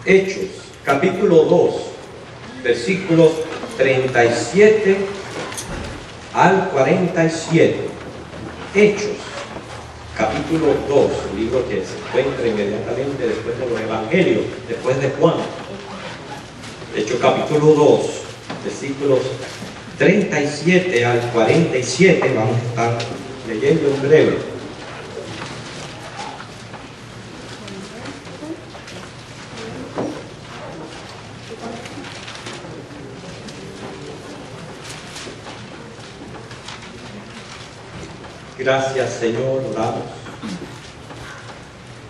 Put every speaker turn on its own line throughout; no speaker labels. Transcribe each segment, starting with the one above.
Hechos, capítulo 2, versículos 37 al 47. Hechos, capítulo 2, un libro que se encuentra inmediatamente después de los evangelios, después de Juan. Hechos, capítulo 2, versículos 37 al 47, vamos a estar leyendo en breve. Gracias, Señor, oramos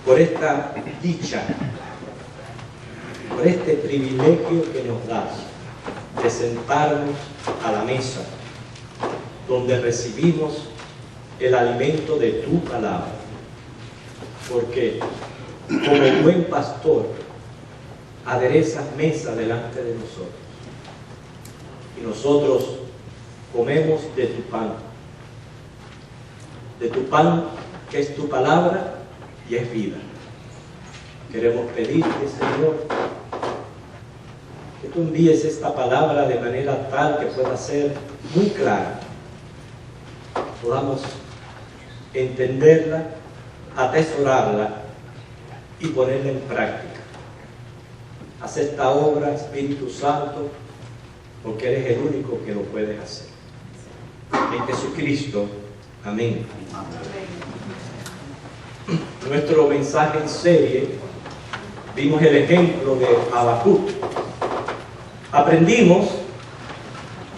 por esta dicha, por este privilegio que nos das de sentarnos a la mesa, donde recibimos el alimento de tu palabra. Porque como buen pastor, aderezas mesa delante de nosotros. Y nosotros comemos de tu pan que es tu palabra y es vida. Queremos pedirte, Señor, que tú envíes esta palabra de manera tal que pueda ser muy clara, podamos entenderla, atesorarla y ponerla en práctica. Haz esta obra, Espíritu Santo, porque eres el único que lo puedes hacer. En Jesucristo. Amén. Nuestro mensaje en serie, vimos el ejemplo de Habacuc. Aprendimos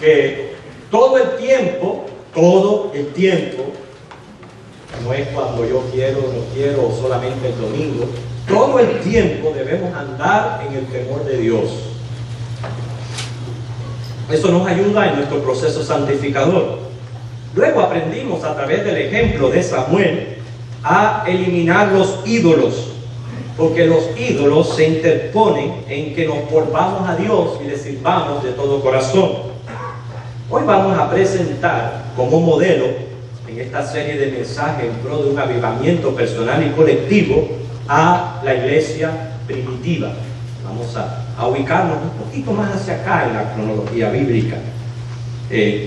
que todo el tiempo, no es cuando yo quiero, no quiero, o solamente el domingo, todo el tiempo debemos andar en el temor de Dios. Eso nos ayuda en nuestro proceso santificador. Luego aprendimos a través del ejemplo de Samuel a eliminar los ídolos, porque los ídolos se interponen en que nos volvamos a Dios y le sirvamos de todo corazón. Hoy vamos a presentar como modelo en esta serie de mensajes en pro de un avivamiento personal y colectivo a la iglesia primitiva. Vamos a ubicarnos un poquito más hacia acá en la cronología bíblica.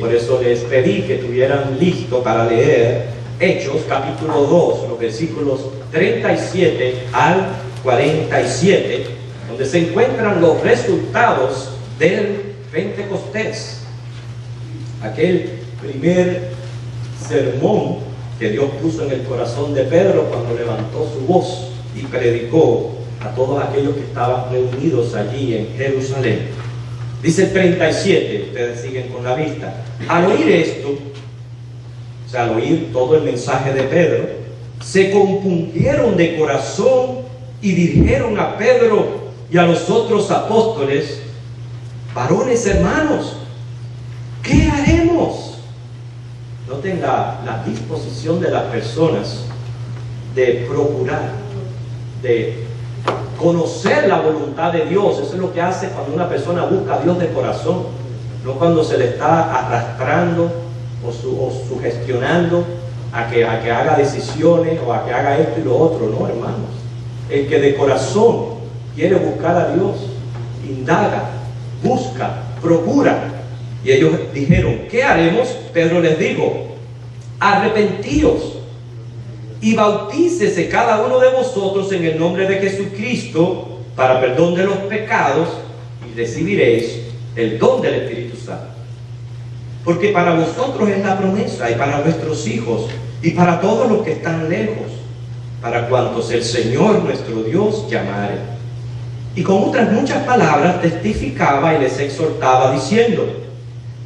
Por eso les pedí que estuvieran listos para leer Hechos capítulo 2, los versículos 37 al 47, donde se encuentran los resultados del Pentecostés, aquel primer sermón que Dios puso en el corazón de Pedro cuando levantó su voz y predicó a todos aquellos que estaban reunidos allí en Jerusalén. Dice el 37, ustedes siguen con la vista. Al oír esto, o sea, al oír todo el mensaje de Pedro, se compungieron de corazón y dijeron a Pedro y a los otros apóstoles: varones hermanos, ¿qué haremos? Noten la disposición de las personas de procurar, de conocer la voluntad de Dios. Eso es lo que hace cuando una persona busca a Dios de corazón, no cuando se le está arrastrando o sugestionando a que haga decisiones o a que haga esto y lo otro. No, hermanos, el que de corazón quiere buscar a Dios, indaga, busca, procura. Y ellos dijeron: ¿qué haremos? Pedro les dijo: arrepentíos y bautícese cada uno de vosotros en el nombre de Jesucristo para perdón de los pecados, y recibiréis el don del Espíritu Santo. Porque para vosotros es la promesa, y para vuestros hijos, y para todos los que están lejos, para cuantos el Señor nuestro Dios llamare. Y con otras muchas palabras testificaba y les exhortaba, diciendo: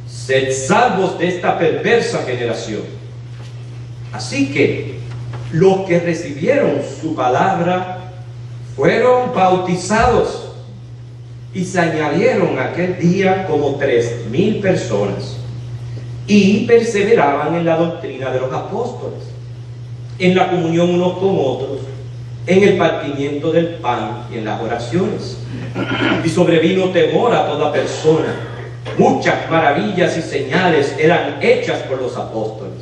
sed salvos de esta perversa generación. Así que los que recibieron su palabra fueron bautizados, y se añadieron aquel día como 3,000 personas, y perseveraban en la doctrina de los apóstoles, en la comunión unos con otros, en el partimiento del pan y en las oraciones. Y sobrevino temor a toda persona. Muchas maravillas y señales eran hechas por los apóstoles.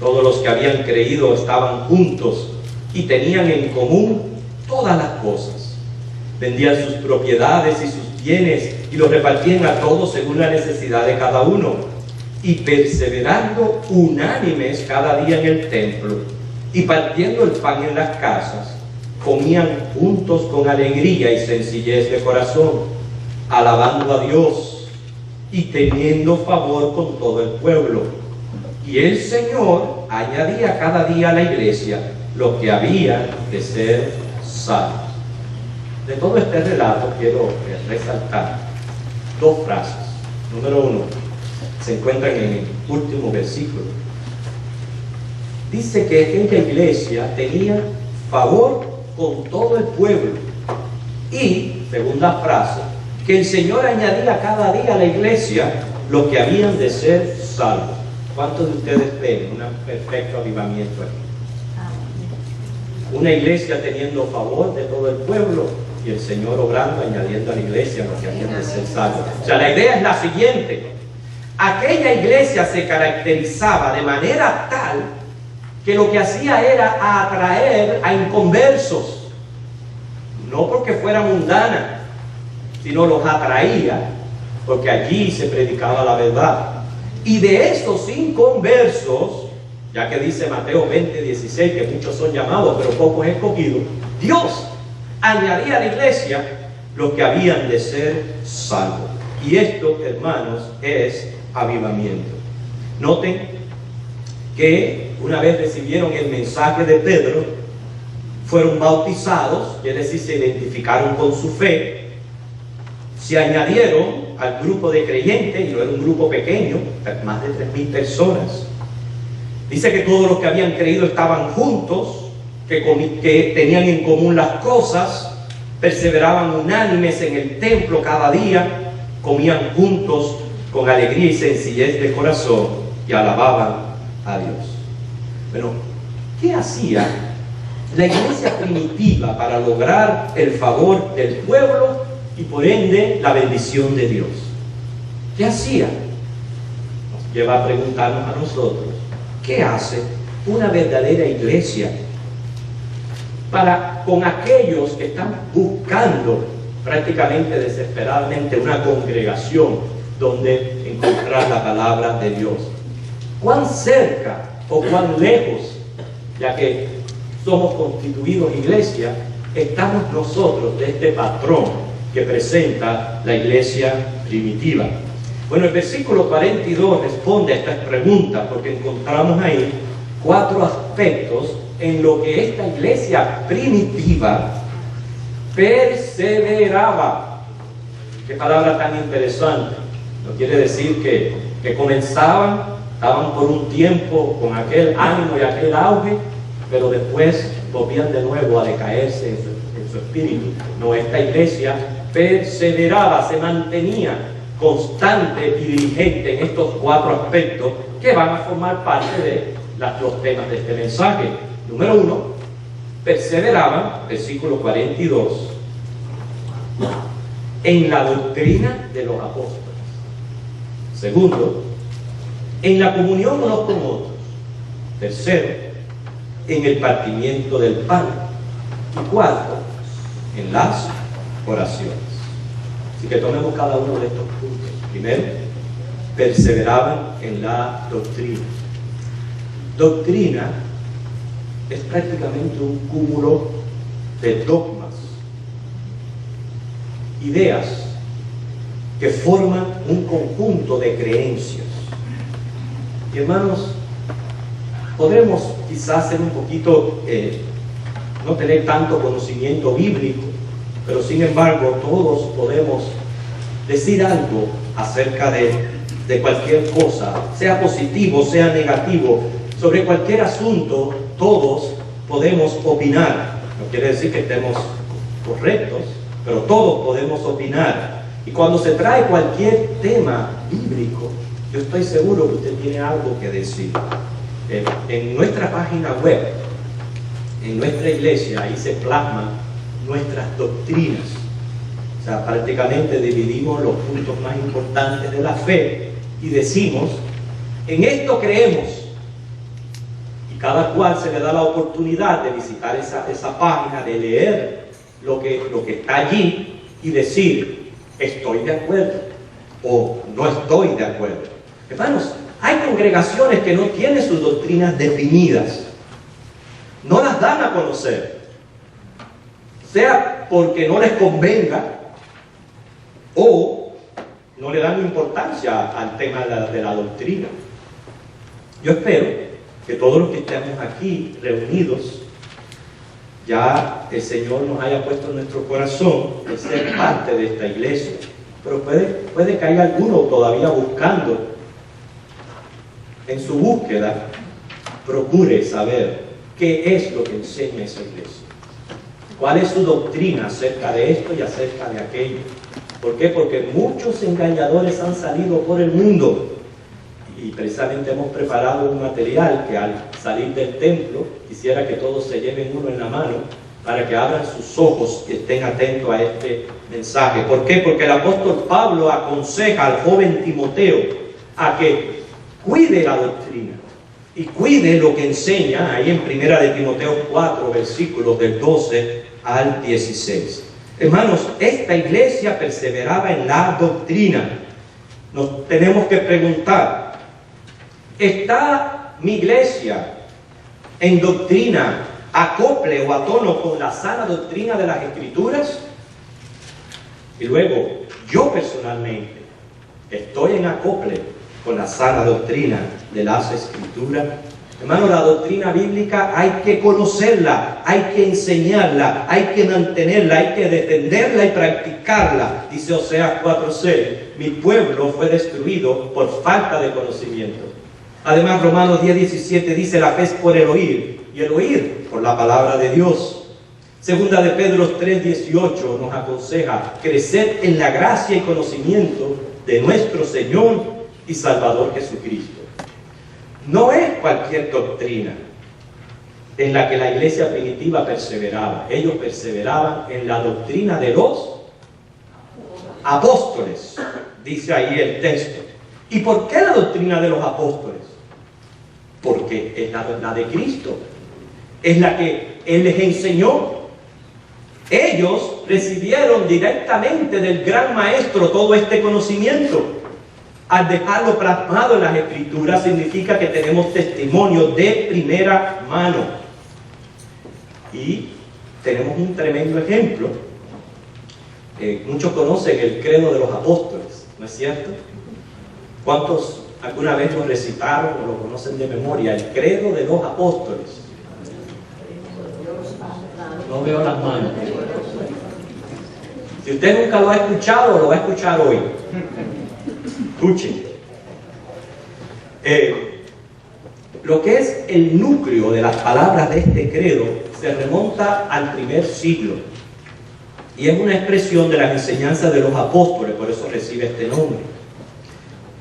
Todos los que habían creído estaban juntos y tenían en común todas las cosas. vendían sus propiedades y sus bienes y los repartían a todos según la necesidad de cada uno, y perseverando unánimes cada día en el templo y partiendo el pan en las casas, comían juntos con alegría y sencillez de corazón, alabando a Dios y teniendo favor con todo el pueblo. Y el Señor añadía cada día a la iglesia los que habían de ser salvos. De todo este relato quiero resaltar dos frases. Número uno, se encuentran en el último versículo. Dice que aquella iglesia tenía favor con todo el pueblo. Y, segunda frase, que el Señor añadía cada día a la iglesia los que habían de ser salvos. ¿Cuántos de ustedes ven un perfecto avivamiento aquí? Una iglesia teniendo favor de todo el pueblo y el Señor obrando, añadiendo a la iglesia los que habían de ser salvos. O sea, la idea es la siguiente. Aquella iglesia se caracterizaba de manera tal que lo que hacía era atraer a inconversos, no porque fuera mundana, sino los atraía porque allí se predicaba la verdad. Y de estos inconversos, ya que dice Mateo 20:16 que muchos son llamados pero pocos escogidos, Dios añadía a la iglesia los que habían de ser salvos. Y esto, hermanos, es avivamiento. Noten que una vez recibieron el mensaje de Pedro, fueron bautizados, es decir, se identificaron con su fe, se añadieron al grupo de creyentes, y no era un grupo pequeño, más de 3,000 personas. Dice que todos los que habían creído estaban juntos, que tenían en común las cosas, perseveraban unánimes en el templo cada día, comían juntos con alegría y sencillez de corazón y alababan a Dios. Pero, ¿qué hacía la iglesia primitiva para lograr el favor del pueblo y por ende la bendición de Dios? ¿Qué hacía? Nos lleva a preguntarnos a nosotros, ¿qué hace una verdadera iglesia para con aquellos que están buscando prácticamente desesperadamente una congregación donde encontrar la palabra de Dios? ¿Cuán cerca o cuán lejos, ya que somos constituidos iglesia, estamos nosotros de este patrón que presenta la iglesia primitiva? Bueno, el versículo 42 responde a estas preguntas porque encontramos ahí 4 aspectos en lo que esta iglesia primitiva perseveraba. Qué palabra tan interesante. No quiere decir que comenzaban, estaban por un tiempo con aquel ánimo y aquel auge, pero después volvían de nuevo a decaerse en su espíritu. No, esta iglesia perseveraba, se mantenía constante y diligente en estos 4 aspectos que van a formar parte de los temas de este mensaje. Número 1, perseveraban, versículo 42, en la doctrina de los apóstoles. Segundo, en la comunión unos con otros. Tercero, en el partimiento del pan. Y cuarto, en las oraciones. Así que tomemos cada uno de estos puntos. Primero, perseveraban en la doctrina. Doctrina es prácticamente un cúmulo de dogmas, ideas que forman un conjunto de creencias. Y hermanos, podremos quizás ser un poquito, no tener tanto conocimiento bíblico, pero sin embargo todos podemos decir algo acerca de cualquier cosa, sea positivo, sea negativo, sobre cualquier asunto. Todos podemos opinar. No quiere decir que estemos correctos, pero todos podemos opinar. Y cuando se trae cualquier tema bíblico, yo estoy seguro que usted tiene algo que decir. En nuestra página web, en nuestra iglesia, ahí se plasman nuestras doctrinas. O sea, prácticamente dividimos los puntos más importantes de la fe y decimos, en esto creemos. Cada cual se le da la oportunidad de visitar esa página, de leer lo que está allí y decir, estoy de acuerdo o no estoy de acuerdo. Hermanos, hay congregaciones que no tienen sus doctrinas definidas, no las dan a conocer, sea porque no les convenga o no le dan importancia al tema de la doctrina. Yo espero que todos los que estemos aquí reunidos, ya el Señor nos haya puesto en nuestro corazón de ser parte de esta iglesia. Pero puede que haya alguno todavía buscando. En su búsqueda, procure saber qué es lo que enseña esa iglesia. ¿Cuál es su doctrina acerca de esto y acerca de aquello? ¿Por qué? Porque muchos engañadores han salido por el mundo. Y precisamente hemos preparado un material que al salir del templo quisiera que todos se lleven uno en la mano para que abran sus ojos y estén atentos a este mensaje. ¿Por qué? Porque el apóstol Pablo aconseja al joven Timoteo a que cuide la doctrina y cuide lo que enseña ahí en 1 de Timoteo 4, versículos del 12 al 16. Hermanos, esta iglesia perseveraba en la doctrina. Nos tenemos que preguntar, ¿está mi iglesia en doctrina, acople o a tono con la sana doctrina de las Escrituras? Y luego, yo personalmente, ¿estoy en acople con la sana doctrina de las Escrituras? Hermano, la doctrina bíblica hay que conocerla, hay que enseñarla, hay que mantenerla, hay que defenderla y practicarla. Dice Oseas 4:6, mi pueblo fue destruido por falta de conocimiento. Además, Romanos 10:17 dice, la fe es por el oír, y el oír por la palabra de Dios. Segunda de Pedro 3:18 nos aconseja, crecer en la gracia y conocimiento de nuestro Señor y Salvador Jesucristo. No es cualquier doctrina en la que la iglesia primitiva perseveraba. Ellos perseveraban en la doctrina de los apóstoles, dice ahí el texto. ¿Y por qué la doctrina de los apóstoles? Porque es la verdad de Cristo, es la que Él les enseñó. Ellos recibieron directamente del gran maestro todo este conocimiento. Al dejarlo plasmado en las Escrituras significa que tenemos testimonio de primera mano. Y tenemos un tremendo ejemplo. Muchos conocen el credo de los apóstoles, ¿no es cierto? ¿Cuántos alguna vez lo recitaron o lo conocen de memoria? El credo de los apóstoles. No veo las manos. Si usted nunca lo ha escuchado, lo va a escuchar hoy. Escuchen. Lo que es el núcleo de las palabras de este credo se remonta al primer siglo y es una expresión de las enseñanzas de los apóstoles, por eso recibe este nombre.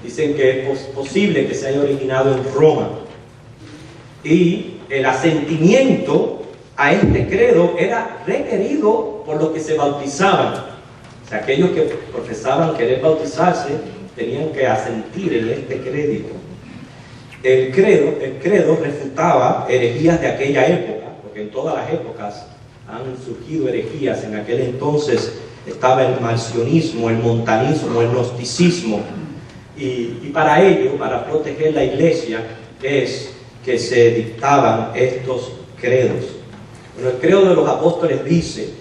Dicen que es posible que se haya originado en Roma y el asentimiento a este credo era requerido por los que se bautizaban. O sea, aquellos que profesaban querer bautizarse tenían que asentir en este crédito. El credo refutaba herejías de aquella época, porque en todas las épocas han surgido herejías. En aquel entonces estaba el marcionismo, el montanismo, el gnosticismo, y para ello, para proteger la iglesia, es que se dictaban estos credos. Bueno, el credo de los apóstoles dice,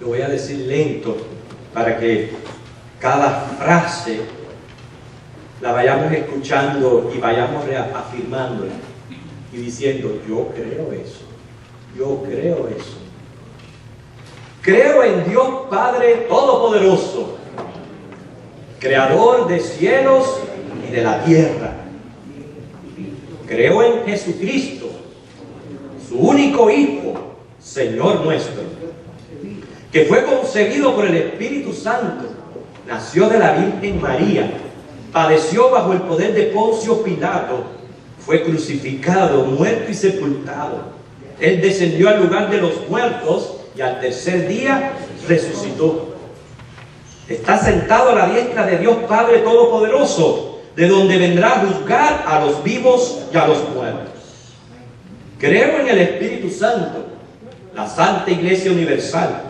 lo voy a decir lento para que cada frase la vayamos escuchando y vayamos reafirmándola y diciendo, yo creo eso, yo creo eso. Creo en Dios Padre Todopoderoso, Creador de cielos y de la tierra. Creo en Jesucristo, su único Hijo, Señor nuestro, que fue concebido por el Espíritu Santo, nació de la Virgen María, padeció bajo el poder de Poncio Pilato, fue crucificado, muerto y sepultado. Él descendió al lugar de los muertos y al tercer día resucitó. Está sentado a la diestra de Dios Padre Todopoderoso, de donde vendrá a juzgar a los vivos y a los muertos. Creo en el Espíritu Santo, la Santa Iglesia Universal,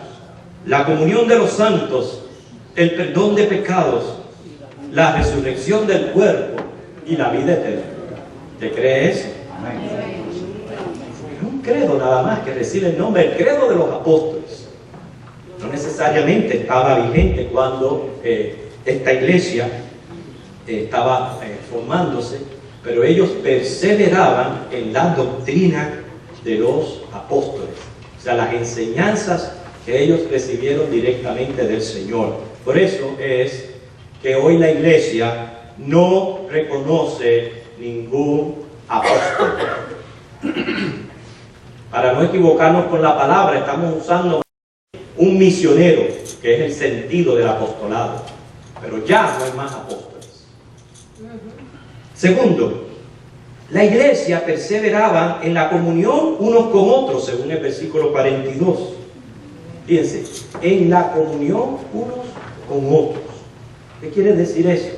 la comunión de los santos, el perdón de pecados, la resurrección del cuerpo y la vida eterna. ¿Te cree eso? Es un credo nada más que recibe el nombre, el credo de los apóstoles. No necesariamente estaba vigente cuando esta iglesia estaba formándose, pero ellos perseveraban en la doctrina de los apóstoles, o sea, las enseñanzas que ellos recibieron directamente del Señor. Por eso es que hoy la iglesia no reconoce ningún apóstol. Para no equivocarnos con la palabra, estamos usando un misionero, que es el sentido del apostolado, pero ya no hay más apóstoles. Segundo, la iglesia perseveraba en la comunión unos con otros, según el versículo 42. Fíjense, en la comunión unos con otros. ¿Qué quiere decir eso?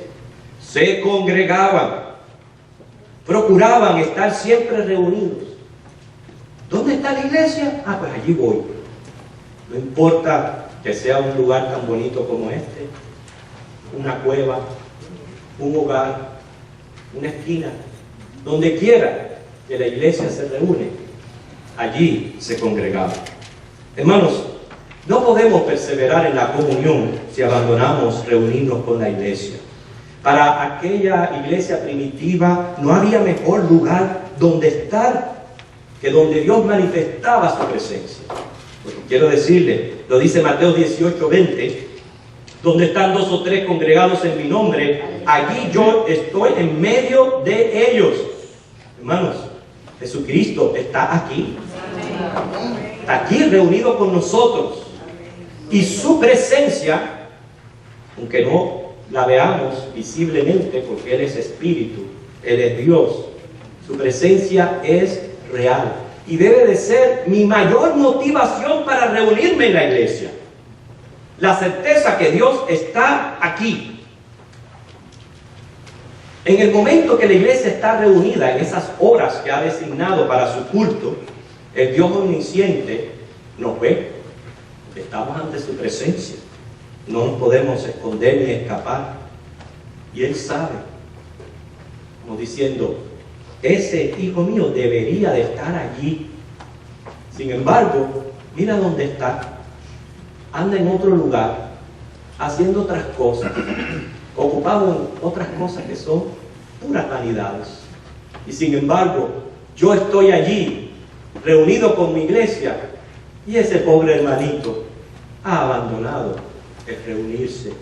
Se congregaban, procuraban estar siempre reunidos. ¿Dónde está la iglesia? Ah, pues allí voy. No importa que sea un lugar tan bonito como este, una cueva, un hogar, una esquina, donde quiera que la iglesia se reúne, allí se congregaba. Hermanos, no podemos perseverar en la comunión si abandonamos reunirnos con la iglesia. Para aquella iglesia primitiva no había mejor lugar donde estar que donde Dios manifestaba su presencia. Porque quiero decirle, lo dice Mateo 18:20, donde están 2 o 3 congregados en mi nombre, allí yo estoy en medio de ellos. Hermanos, Jesucristo está aquí. Está aquí reunido con nosotros. Y su presencia, aunque no la veamos visiblemente porque Él es Espíritu, Él es Dios, su presencia es real. Y debe de ser mi mayor motivación para reunirme en la iglesia. La certeza que Dios está aquí. En el momento que la iglesia está reunida, en esas horas que ha designado para su culto, el Dios omnisciente nos ve. Estamos ante su presencia. No nos podemos esconder ni escapar. Y Él sabe. Como diciendo, ese hijo mío debería de estar allí. Sin embargo, mira dónde está. Anda en otro lugar, haciendo otras cosas, ocupado en otras cosas que son puras vanidades. Y sin embargo, yo estoy allí, reunido con mi iglesia, y ese pobre hermanito ha abandonado el reunirse,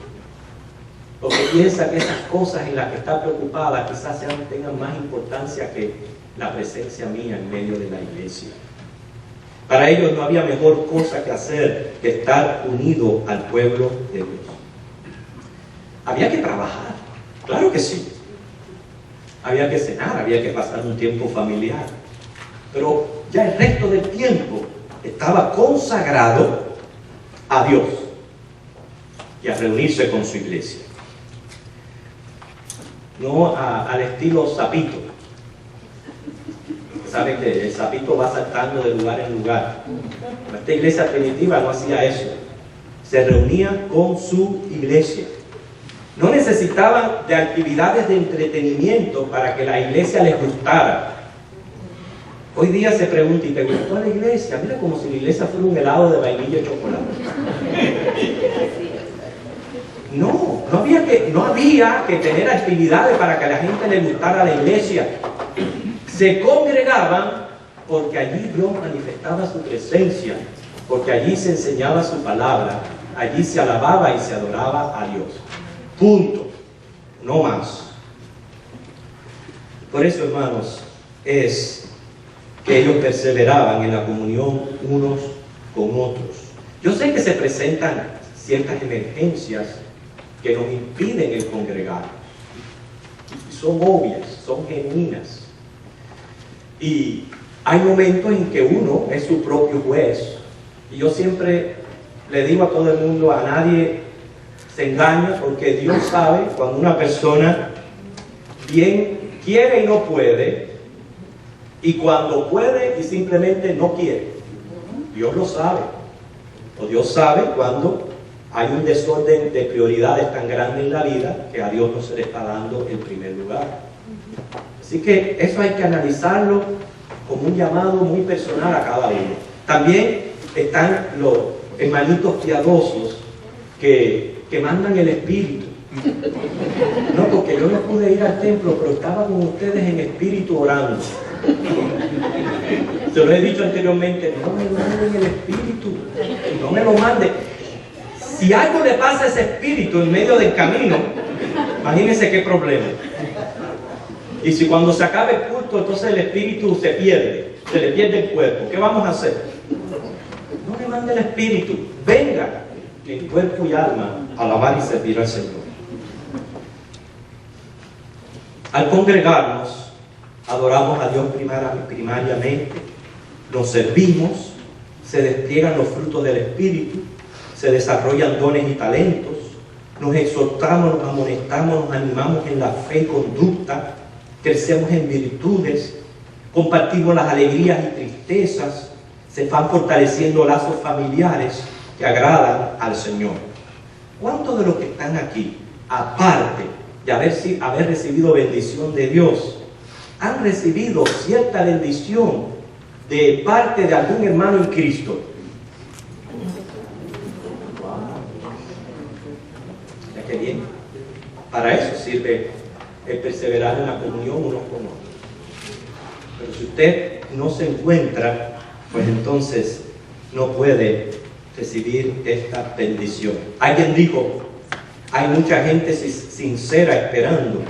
porque piensa que esas cosas en las que está preocupada quizás tengan más importancia que la presencia mía en medio de la iglesia. Para ellos no había mejor cosa que hacer que estar unido al pueblo de Dios. Había que trabajar, claro que sí. Había que cenar, había que pasar un tiempo familiar. Pero ya el resto del tiempo estaba consagrado a Dios y a reunirse con su iglesia. No al estilo sapito. Saben que el sapito va saltando de lugar en lugar. Esta iglesia primitiva no hacía eso. Se reunía con su iglesia. No necesitaban de actividades de entretenimiento para que la iglesia les gustara. Hoy día se pregunta, ¿y te gustó la iglesia? Mira, como si la iglesia fuera un helado de vainilla y chocolate. No había que tener actividades para que a la gente le gustara la iglesia. Se congregaban porque allí Dios manifestaba su presencia, porque allí se enseñaba su palabra, allí se alababa y se adoraba a Dios. Punto. No más. Por eso, hermanos, es que ellos perseveraban en la comunión unos con otros. Yo sé que se presentan ciertas emergencias que nos impiden el congregar. Son obvias, son genuinas. Y hay momentos en que uno es su propio juez. Y yo siempre le digo a todo el mundo, a nadie se engaña, porque Dios sabe cuando una persona bien quiere y no puede, y cuando puede y simplemente no quiere. Dios lo sabe. O Dios sabe cuando hay un desorden de prioridades tan grande en la vida que a Dios no se le está dando el primer lugar. Así que eso hay que analizarlo como un llamado muy personal a cada uno. También están los hermanitos piadosos que mandan el espíritu. No, porque yo no pude ir al templo, pero estaba con ustedes en espíritu orando. Se lo he dicho anteriormente, no me manden el espíritu, no me lo manden. Si algo le pasa a ese espíritu en medio del camino, imagínense qué problema. Y si cuando se acabe el culto, entonces el espíritu se le pierde el cuerpo, ¿qué vamos a hacer? No le mande el espíritu, venga en cuerpo y alma a alabar y servir al Señor. Al congregarnos, adoramos a Dios primariamente, nos servimos, se despliegan los frutos del Espíritu, se desarrollan dones y talentos, nos exhortamos, nos amonestamos, nos animamos en la fe y conducta, crecemos en virtudes, compartimos las alegrías y tristezas, se van fortaleciendo lazos familiares que agradan al Señor. ¿Cuántos de los que están aquí, aparte de haber recibido bendición de Dios, han recibido cierta bendición de parte de algún hermano en Cristo? Ya que bien, para eso sirve el perseverar en la comunión unos con otros. Pero si usted no se encuentra, pues entonces no puede recibir esta bendición. Alguien dijo, hay mucha gente sincera esperando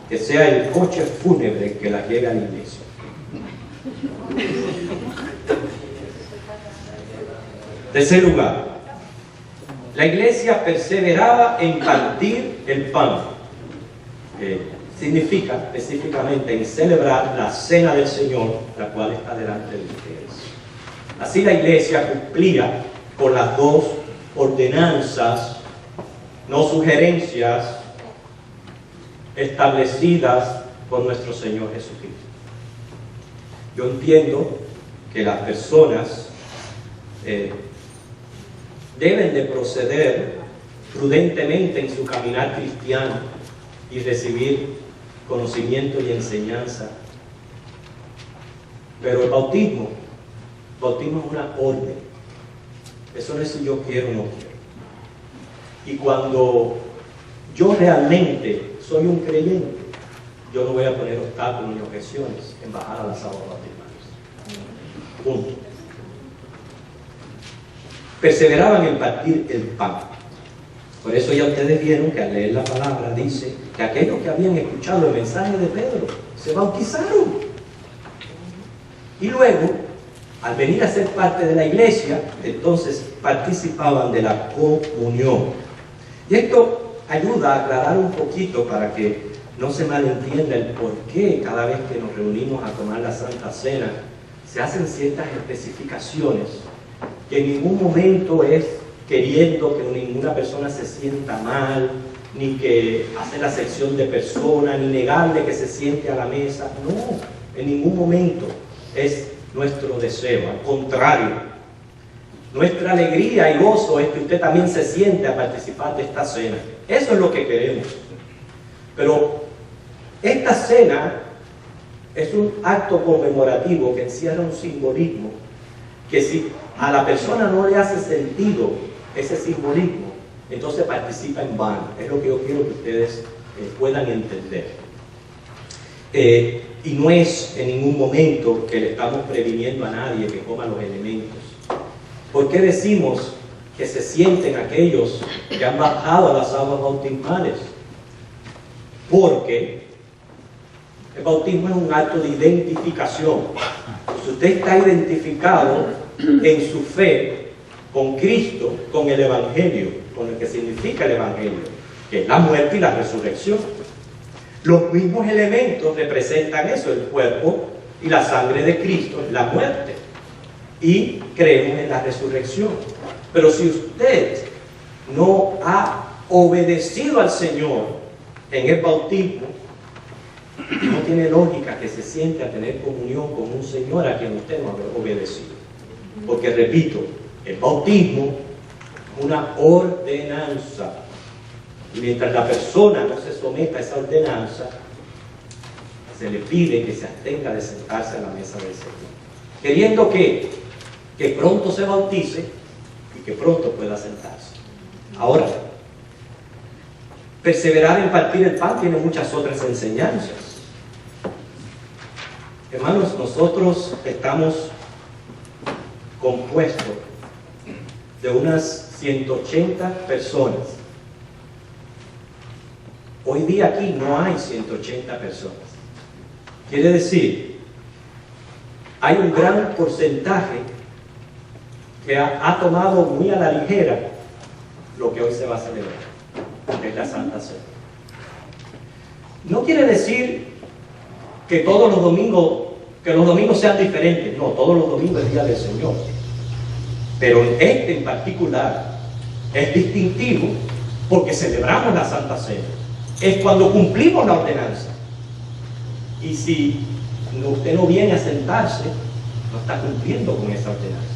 que sea el coche fúnebre que la lleve a la iglesia. Tercer lugar, la iglesia perseveraba en partir el pan, que significa específicamente en celebrar la cena del Señor, la cual está delante de ustedes. Así la iglesia cumplía con las dos ordenanzas, no sugerencias, establecidas por nuestro Señor Jesucristo. Yo entiendo que las personas deben de proceder prudentemente en su caminar cristiano y recibir conocimiento y enseñanza. Pero el bautismo es una orden. Eso no es si yo quiero o no quiero. Y cuando yo realmente soy un creyente, yo no voy a poner obstáculos ni objeciones en bajar a las aguas bautismales. Punto. Perseveraban en partir el pan. Por eso ya ustedes vieron que al leer la palabra dice que aquellos que habían escuchado el mensaje de Pedro se bautizaron. Y luego, al venir a ser parte de la iglesia, entonces participaban de la comunión. Y esto ayuda a aclarar un poquito para que no se malentienda el por qué cada vez que nos reunimos a tomar la Santa Cena se hacen ciertas especificaciones que en ningún momento es queriendo que ninguna persona se sienta mal, ni que hacer la sección de persona, ni negarle que se siente a la mesa. No, en ningún momento es nuestro deseo. Al contrario, nuestra alegría y gozo es que usted también se siente a participar de esta cena. Eso es lo que queremos. Pero esta cena es un acto conmemorativo que encierra un simbolismo que si a la persona no le hace sentido ese simbolismo, entonces participa en vano. Es lo que yo quiero que ustedes puedan entender. Y no es en ningún momento que le estamos previniendo a nadie que coma los elementos. ¿Por qué decimos que se sienten aquellos que han bajado a las aguas bautismales? Porque el bautismo es un acto de identificación. Si usted está identificado en su fe con Cristo, con el Evangelio, con lo que significa el Evangelio, que es la muerte y la resurrección. Los mismos elementos representan eso, el cuerpo y la sangre de Cristo, la muerte. Y creemos en la resurrección. Pero si usted no ha obedecido al Señor en el bautismo, no tiene lógica que se siente a tener comunión con un Señor a quien usted no ha obedecido. Porque repito, el bautismo es una ordenanza. Y mientras la persona no se someta a esa ordenanza, se le pide que se abstenga de sentarse a la mesa del Señor, queriendo que pronto se bautice y que pronto pueda sentarse. Ahora, perseverar en partir el pan tiene muchas otras enseñanzas. Hermanos, nosotros estamos compuestos de unas 180 personas. Hoy día aquí no hay 180 personas. Quiere decir, hay un gran porcentaje que ha tomado muy a la ligera lo que hoy se va a celebrar, que es la Santa Cena. No quiere decir que todos los domingos sean diferentes. No, todos los domingos es día del Señor. Pero este en particular es distintivo porque celebramos la Santa Cena. Es cuando cumplimos la ordenanza. Y si usted no viene a sentarse, no está cumpliendo con esa ordenanza.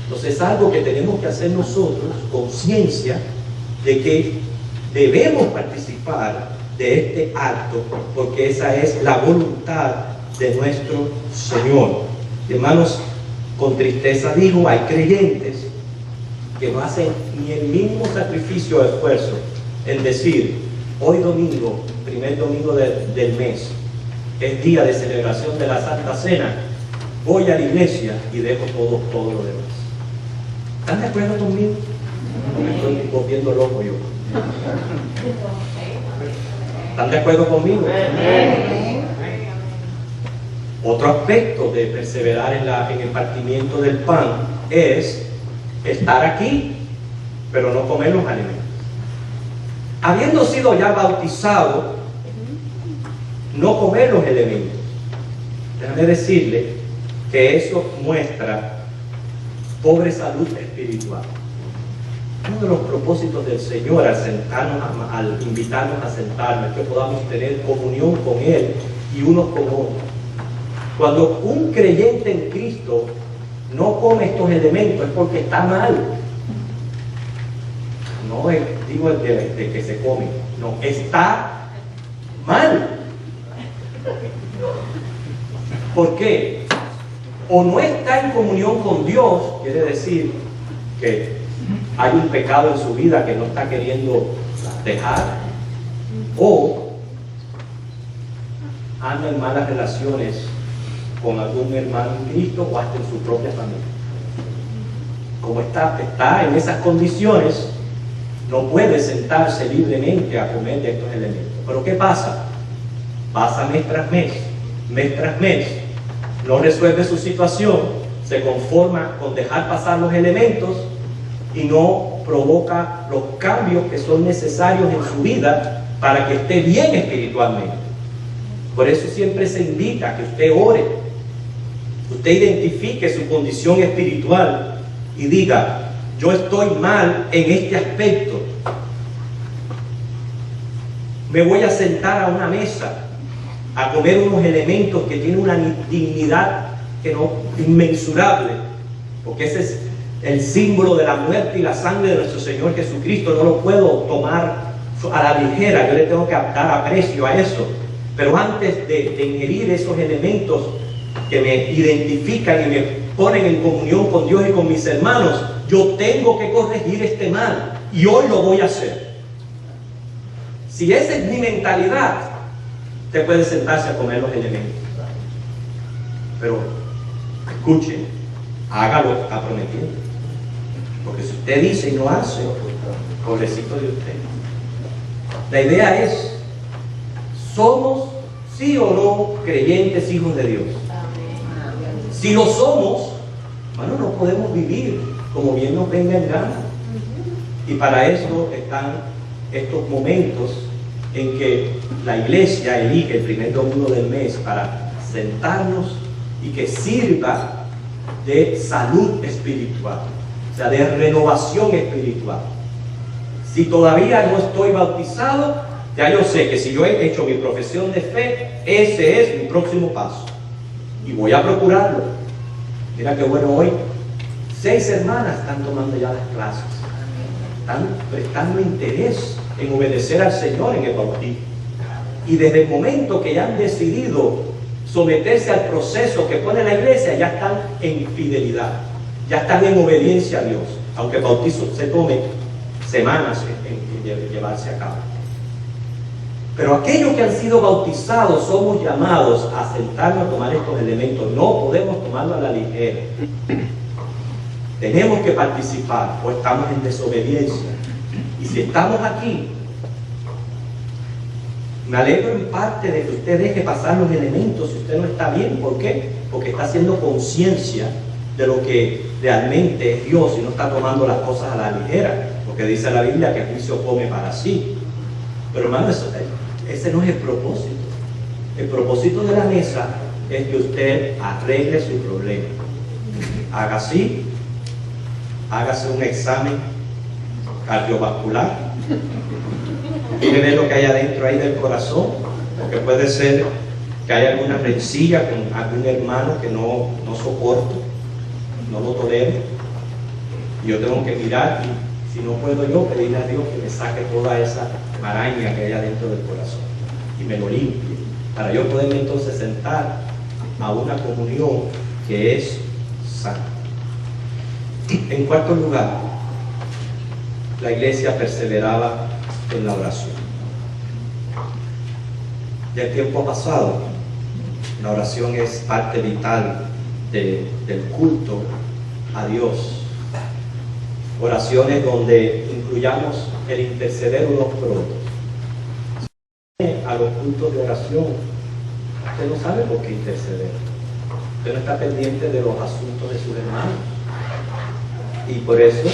Entonces es algo que tenemos que hacer nosotros, conciencia de que debemos participar de este acto, porque esa es la voluntad de nuestro Señor. Hermanos, con tristeza digo, hay creyentes que no hacen ni el mínimo sacrificio o esfuerzo en decir, hoy domingo, primer domingo del mes, es día de celebración de la Santa Cena, voy a la iglesia y dejo todo lo demás. ¿Están de acuerdo conmigo? No me estoy volviendo loco yo. ¿Están de acuerdo conmigo? Otro aspecto de perseverar en el partimiento del pan es estar aquí, pero no comer los alimentos. Habiendo sido ya bautizado, no comer los elementos. Déjame decirle que eso muestra pobre salud espiritual. Uno de los propósitos del Señor al invitarnos a sentarnos es que podamos tener comunión con Él y unos con otros. Cuando un creyente en Cristo no come estos elementos es porque está mal. No digo el de que se come, no, está mal. ¿Por qué? O no está en comunión con Dios, quiere decir que hay un pecado en su vida que no está queriendo dejar, o anda en malas relaciones con algún hermano en Cristo o hasta en su propia familia. Como está en esas condiciones, no puede sentarse libremente a comer de estos elementos. Pero ¿qué pasa? Pasa mes tras mes, no resuelve su situación, se conforma con dejar pasar los elementos y no provoca los cambios que son necesarios en su vida para que esté bien espiritualmente. Por eso siempre se invita a que usted ore, usted identifique su condición espiritual y diga, yo estoy mal en este aspecto, me voy a sentar a una mesa a comer unos elementos que tienen una dignidad que no, inmensurable, porque ese es el símbolo de la muerte y la sangre de nuestro Señor Jesucristo. No lo puedo tomar a la ligera, yo le tengo que dar aprecio a eso. Pero antes de ingerir esos elementos que me identifican y me ponen en comunión con Dios y con mis hermanos, yo tengo que corregir este mal, y hoy lo voy a hacer. Si esa es mi mentalidad, usted puede sentarse a comer los elementos. Pero escuche, hágalo lo que está prometiendo. Porque si usted dice y no hace, pobrecito de usted. La idea es, ¿somos sí o no creyentes hijos de Dios? Si lo somos, bueno, no podemos vivir como bien nos venga en gana. Y para eso están estos momentos en que la iglesia elige el primer domingo del mes para sentarnos y que sirva de salud espiritual, o sea, de renovación espiritual. Si todavía no estoy bautizado, ya yo sé que si yo he hecho mi profesión de fe, ese es mi próximo paso y voy a procurarlo. Mira qué bueno, hoy 6 hermanas están tomando ya las clases. Están prestando interés en obedecer al Señor en el bautismo. Y desde el momento que ya han decidido someterse al proceso que pone la iglesia, ya están en fidelidad, ya están en obediencia a Dios, aunque el bautizo se tome semanas en llevarse a cabo. Pero aquellos que han sido bautizados somos llamados a sentarnos a tomar estos elementos. No podemos tomarlo a la ligera. Tenemos que participar o estamos en desobediencia. Y si estamos aquí, me alegro en parte de que usted deje pasar los elementos si usted no está bien. ¿Por qué? Porque está haciendo conciencia de lo que realmente es Dios y no está tomando las cosas a la ligera. Porque dice la Biblia que el juicio come para sí. Pero hermano, ese no es el propósito. El propósito de la mesa es que usted arregle su problema. Haga así, hágase un examen cardiovascular. Quiere ver lo que hay adentro ahí del corazón, porque puede ser que haya alguna rencilla con algún hermano que no soporto, no lo tolero. Y yo tengo que mirar y si no puedo yo pedirle a Dios que me saque toda esa maraña que hay adentro del corazón y me lo limpie, para yo poderme entonces sentar a una comunión que es santa. En cuarto lugar, la iglesia perseveraba en la oración. Ya el tiempo ha pasado, la oración es parte vital del culto a Dios. Oraciones donde incluyamos el interceder unos por otros. A los cultos de oración, usted no sabe por qué interceder. Usted no está pendiente de los asuntos de sus hermanos. Y por eso,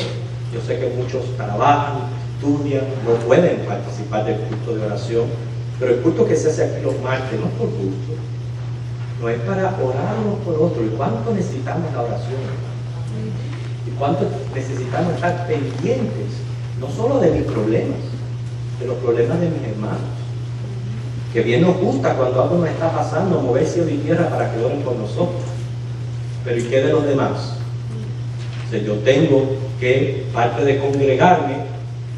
yo sé que muchos trabajan, estudian, no pueden participar del culto de oración, pero el culto que se hace aquí los martes no es por gusto, no es para orar unos por otros. ¿Y cuánto necesitamos la oración? ¿Y cuánto necesitamos estar pendientes, no solo de mis problemas, de los problemas de mis hermanos? Que bien nos gusta cuando algo nos está pasando, mover cielo y tierra para que oren por nosotros. Pero ¿y qué de los demás? O sea, yo tengo que, parte de congregarme,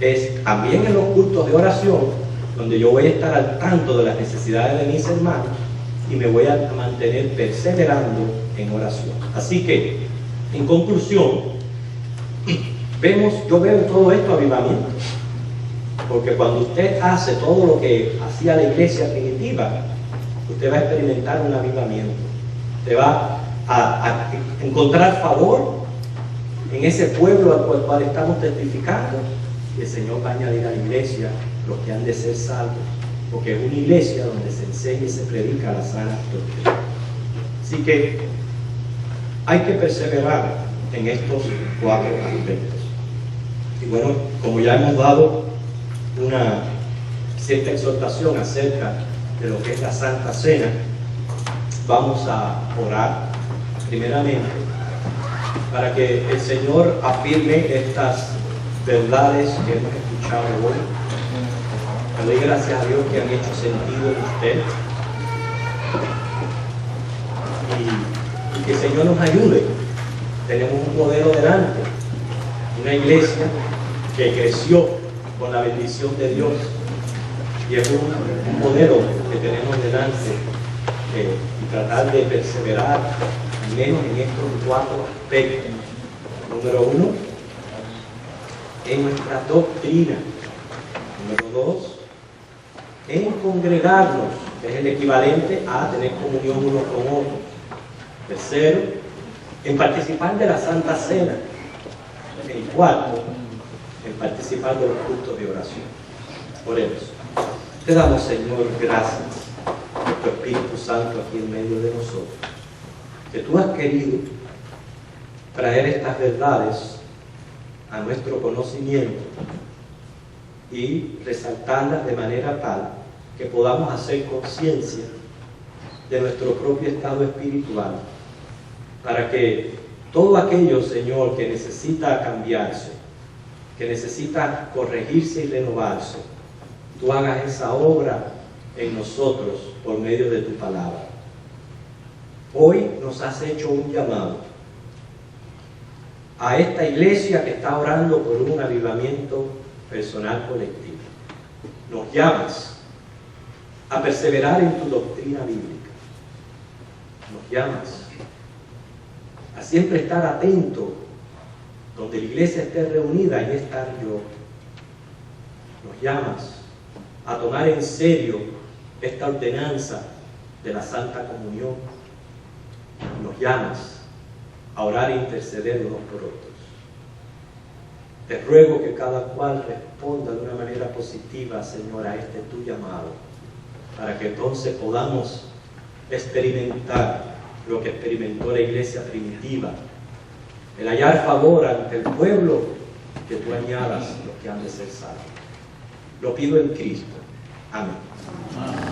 es también en los cultos de oración, donde yo voy a estar al tanto de las necesidades de mis hermanos y me voy a mantener perseverando en oración. Así que, en conclusión, yo veo en todo esto avivamiento. Porque cuando usted hace todo lo que hacía la iglesia primitiva, usted va a experimentar un avivamiento. Usted va a encontrar favor en ese pueblo al cual estamos testificando. Y el Señor va a añadir a la iglesia los que han de ser salvos. Porque es una iglesia donde se enseña y se predica la sana doctrina. Así que hay que perseverar en estos 4 aspectos. Y bueno, como ya hemos dado una cierta exhortación acerca de lo que es la Santa Cena, vamos a orar primeramente para que el Señor afirme estas verdades que hemos escuchado hoy. Le doy gracias a Dios que han hecho sentido en usted y que el Señor nos ayude. Tenemos un modelo delante, una iglesia que creció con la bendición de Dios y es un modelo que tenemos delante y tratar de perseverar al menos en estos 4 aspectos. Número 1, en nuestra doctrina. Número 2, en congregarnos, que es el equivalente a tener comunión unos con otros. Tercero, en participar de la Santa Cena. En cuarto, en participar de los cultos de oración. Oremos. Te damos, Señor, gracias por tu Espíritu Santo aquí en medio de nosotros, que tú has querido traer estas verdades a nuestro conocimiento y resaltarlas de manera tal que podamos hacer conciencia de nuestro propio estado espiritual, para que todo aquello, Señor, que necesita cambiarse, que necesita corregirse y renovarse, tú hagas esa obra en nosotros por medio de tu palabra. Hoy nos has hecho un llamado a esta iglesia que está orando por un avivamiento personal colectivo. Nos llamas a perseverar en tu doctrina bíblica. Nos llamas a siempre estar atento donde la iglesia esté reunida y estar yo. Nos llamas a tomar en serio esta ordenanza de la Santa Comunión. Nos llamas a orar e interceder unos por otros. Te ruego que cada cual responda de una manera positiva, Señor, a este tu llamado, para que entonces podamos experimentar lo que experimentó la iglesia primitiva, el hallar favor ante el pueblo, que tú añadas los que han de ser salvos. Lo pido en Cristo. Amén.